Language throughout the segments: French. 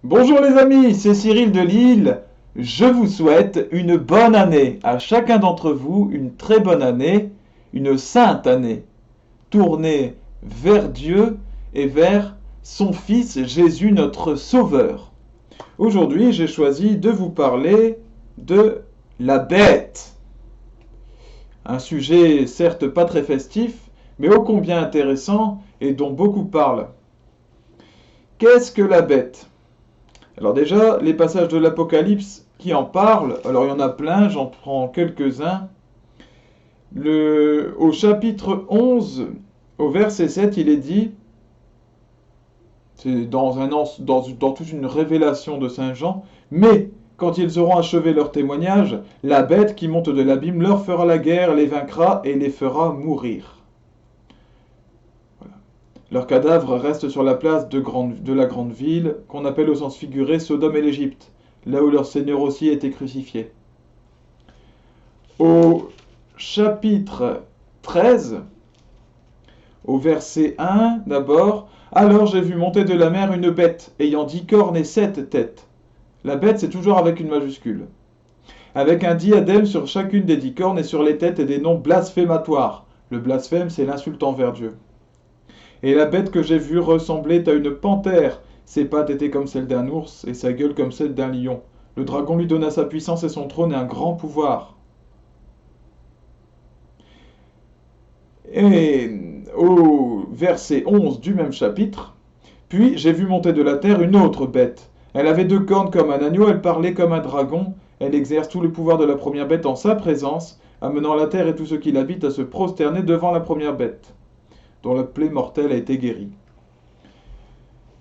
Bonjour les amis, c'est Cyril de Lille. Je vous souhaite une bonne année. À chacun d'entre vous, une très bonne année, une sainte année, tournée vers Dieu et vers son Fils Jésus notre Sauveur. Aujourd'hui, j'ai choisi de vous parler de la bête. Un sujet certes pas très festif, mais ô combien intéressant et dont beaucoup parlent. Qu'est-ce que la bête? Alors déjà, les passages de l'Apocalypse qui en parlent, alors il y en a plein, j'en prends quelques-uns. Au chapitre 11, au verset 7, il est dit, c'est dans toute une révélation de Saint Jean, mais quand ils auront achevé leur témoignage, la bête qui monte de l'abîme leur fera la guerre, les vaincra et les fera mourir. Voilà. Leurs cadavres restent sur la place de la grande ville, qu'on appelle au sens figuré Sodome et l'Égypte, là où leur Seigneur aussi a été crucifié. Au chapitre 13, au verset 1 d'abord, alors j'ai vu monter de la mer une bête, ayant 10 cornes et 7 têtes. La bête, c'est toujours avec une majuscule. Avec un diadème sur chacune des 10 cornes et sur les têtes et des noms blasphématoires. Le blasphème, c'est l'insulte envers Dieu. Et la bête que j'ai vue ressemblait à une panthère. Ses pattes étaient comme celles d'un ours et sa gueule comme celle d'un lion. Le dragon lui donna sa puissance et son trône et un grand pouvoir. Et au verset 11 du même chapitre, puis j'ai vu monter de la terre une autre bête. Elle avait 2 cornes comme un agneau, elle parlait comme un dragon, elle exerce tout le pouvoir de la première bête en sa présence, amenant la terre et tout ce qui l'habite à se prosterner devant la première bête, dont la plaie mortelle a été guérie.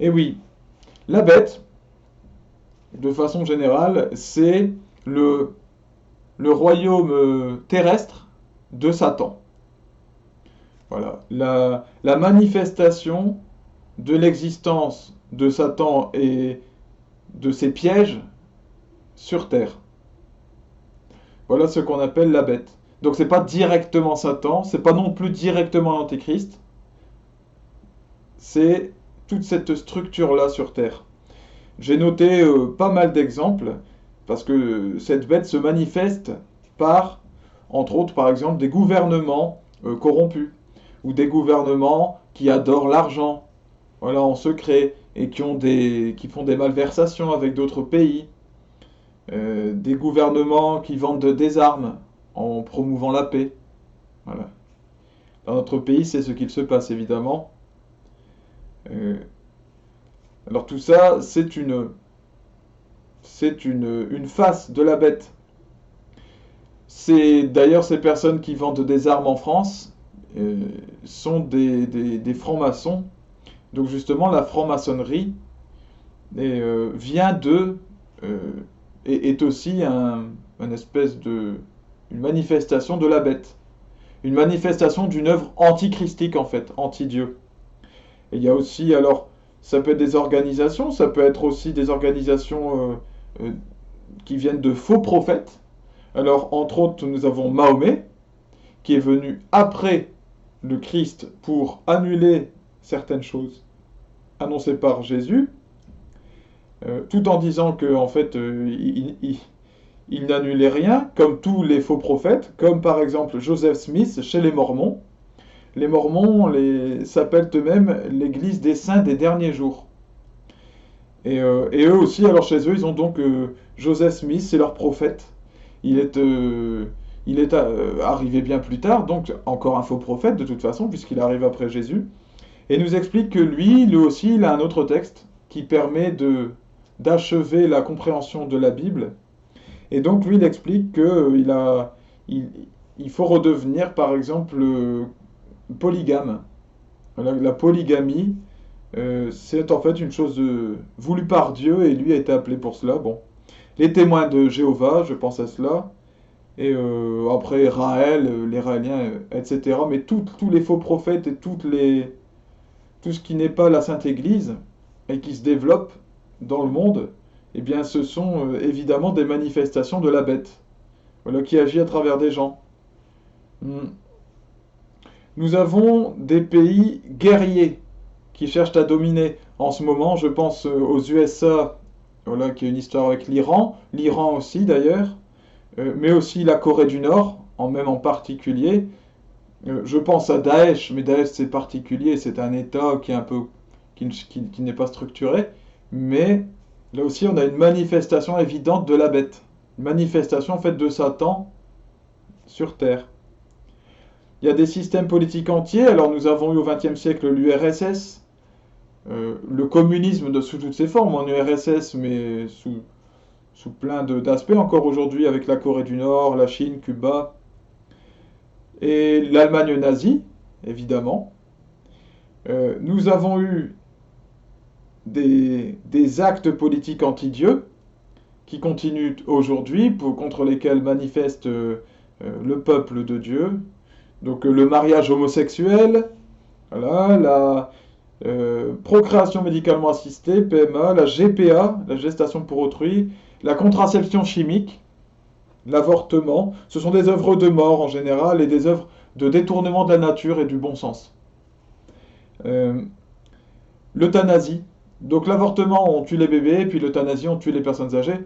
Et oui, la bête, de façon générale, c'est le royaume terrestre de Satan. Voilà, la manifestation de l'existence de Satan et de ses pièges sur terre. Voilà ce qu'on appelle la bête. Donc c'est pas directement Satan, c'est pas non plus directement l'Antéchrist, c'est toute cette structure-là sur terre. J'ai noté pas mal d'exemples, parce que cette bête se manifeste par, entre autres par exemple, des gouvernements corrompus, ou des gouvernements qui adorent l'argent, voilà, en secret, et qui font des malversations avec d'autres pays, des gouvernements qui vendent des armes en promouvant la paix. Voilà. Dans notre pays, c'est ce qu'il se passe évidemment. Euh, alors tout ça, c'est une face de la bête. C'est d'ailleurs ces personnes qui vendent des armes en France sont des francs-maçons. Donc justement, la franc-maçonnerie vient de est aussi une espèce une manifestation de la bête, une manifestation d'une œuvre antichristique en fait, anti-Dieu. Et il y a aussi, alors, ça peut être des organisations, ça peut être aussi des organisations qui viennent de faux prophètes. Alors, entre autres, nous avons Mahomet, qui est venu après le Christ pour annuler certaines choses annoncées par Jésus, tout en disant que en fait il n'annulait rien, comme tous les faux prophètes, comme par exemple Joseph Smith chez les Mormons. Les Mormons s'appellent eux-mêmes l'Église des saints des derniers jours. Et eux aussi, alors chez eux, ils ont donc Joseph Smith, c'est leur prophète. Il est arrivé bien plus tard, donc encore un faux prophète de toute façon, puisqu'il arrive après Jésus. Et nous explique que lui aussi, il a un autre texte qui permet d'achever la compréhension de la Bible. Et donc lui, il explique il faut redevenir, par exemple, polygame. La polygamie, c'est en fait une chose voulue par Dieu et lui a été appelé pour cela. Bon, les témoins de Jéhovah, je pense à cela. Et après Raël, les Raéliens, etc. Mais tous les faux prophètes et tout ce qui n'est pas la Sainte Église et qui se développe dans le monde, eh bien ce sont évidemment des manifestations de la bête, voilà, qui agit à travers des gens. Nous avons des pays guerriers qui cherchent à dominer. En ce moment, je pense aux USA voilà, qui a une histoire avec l'Iran aussi d'ailleurs, mais aussi la Corée du Nord, même en particulier. Je pense à Daesh, mais Daesh c'est particulier, c'est un État qui est un peu, qui n'est pas structuré, mais là aussi on a une manifestation évidente de la bête, une manifestation en fait de Satan sur Terre. Il y a des systèmes politiques entiers, alors nous avons eu au XXe siècle l'URSS, le communisme sous toutes ses formes en URSS, mais sous plein d'aspects encore aujourd'hui avec la Corée du Nord, la Chine, Cuba, et l'Allemagne nazie, évidemment. Nous avons eu des actes politiques anti-Dieu qui continuent aujourd'hui, contre lesquels manifeste le peuple de Dieu. Donc le mariage homosexuel, voilà, la procréation médicalement assistée, PMA, la GPA, la gestation pour autrui, la contraception chimique, l'avortement. Ce sont des œuvres de mort en général et des œuvres de détournement de la nature et du bon sens. L'euthanasie. Donc l'avortement, on tue les bébés, puis l'euthanasie, on tue les personnes âgées.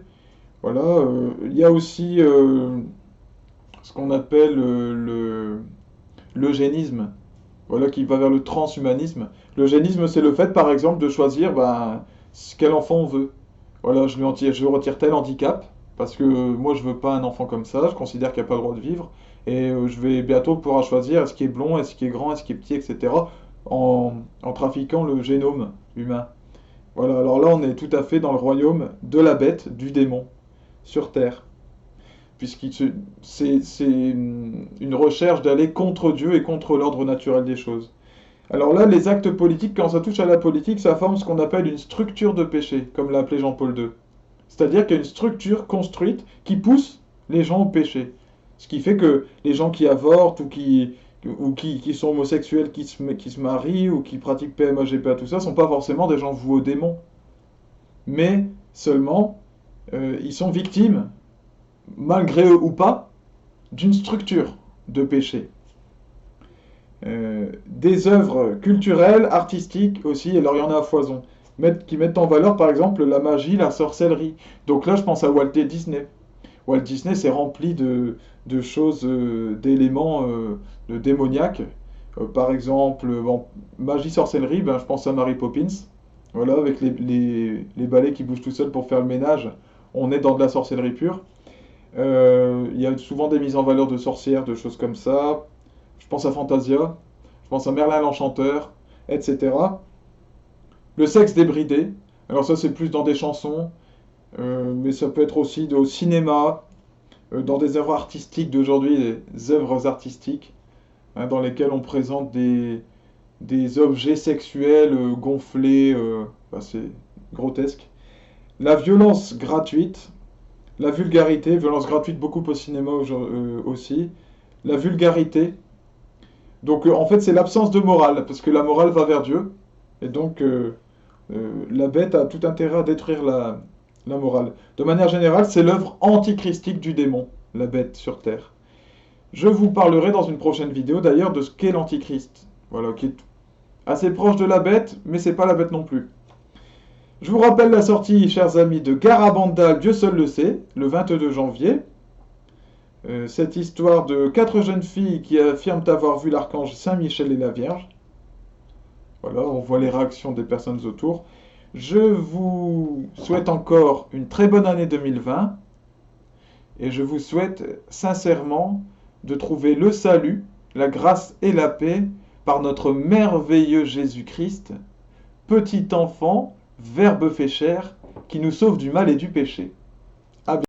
Voilà. Il y a aussi ce qu'on appelle l'eugénisme, voilà, qui va vers le transhumanisme. L'eugénisme, c'est le fait, par exemple, de choisir quel enfant on veut. Voilà, je retire tel handicap, parce que moi, je veux pas un enfant comme ça, je considère qu'il n'a pas le droit de vivre, et je vais bientôt pouvoir choisir est-ce qu'il est blond, est-ce qu'il est grand, est-ce qu'il est petit, etc., en trafiquant le génome humain. Voilà, alors là, on est tout à fait dans le royaume de la bête, du démon, sur Terre. C'est une recherche d'aller contre Dieu et contre l'ordre naturel des choses. Alors là, les actes politiques, quand ça touche à la politique, ça forme ce qu'on appelle une structure de péché, comme l'a appelé Jean-Paul II. C'est-à-dire qu'il y a une structure construite qui pousse les gens au péché. Ce qui fait que les gens qui avortent ou qui sont homosexuels, qui se marient ou qui pratiquent PMA, GPA, tout ça, ne sont pas forcément des gens voués au démon. Mais seulement, ils sont victimes, malgré eux ou pas, d'une structure de péché. Des œuvres culturelles, artistiques aussi, alors il y en a à foison, qui mettent en valeur par exemple la magie, la sorcellerie. Donc là je pense à Walt Disney. Walt Disney c'est rempli de choses, d'éléments de démoniaques. Par exemple, magie, sorcellerie, je pense à Mary Poppins. Voilà, avec les balais qui bougent tout seuls pour faire le ménage, on est dans de la sorcellerie pure. Il y a souvent des mises en valeur de sorcières, de choses comme ça. Je pense à Fantasia, je pense à Merlin l'Enchanteur, etc. Le sexe débridé, alors ça c'est plus dans des chansons, mais ça peut être aussi au cinéma, dans des œuvres artistiques d'aujourd'hui, des œuvres artistiques, hein, dans lesquelles on présente des objets sexuels gonflés, c'est grotesque. La violence gratuite, la vulgarité, violence gratuite beaucoup au cinéma aussi. La vulgarité, donc en fait c'est l'absence de morale, parce que la morale va vers Dieu, et donc la bête a tout intérêt à détruire la morale. De manière générale, c'est l'œuvre antichristique du démon, la bête sur Terre. Je vous parlerai dans une prochaine vidéo d'ailleurs de ce qu'est l'antichrist, voilà, qui est assez proche de la bête, mais c'est pas la bête non plus. Je vous rappelle la sortie, chers amis, de Garabandal, Dieu seul le sait, le 22 janvier. Cette histoire de 4 jeunes filles qui affirment avoir vu l'archange Saint-Michel et la Vierge. Voilà, on voit les réactions des personnes autour. Je vous souhaite encore une très bonne année 2020 et je vous souhaite sincèrement de trouver le salut, la grâce et la paix par notre merveilleux Jésus-Christ, petit enfant, Verbe fait chair, qui nous sauve du mal et du péché.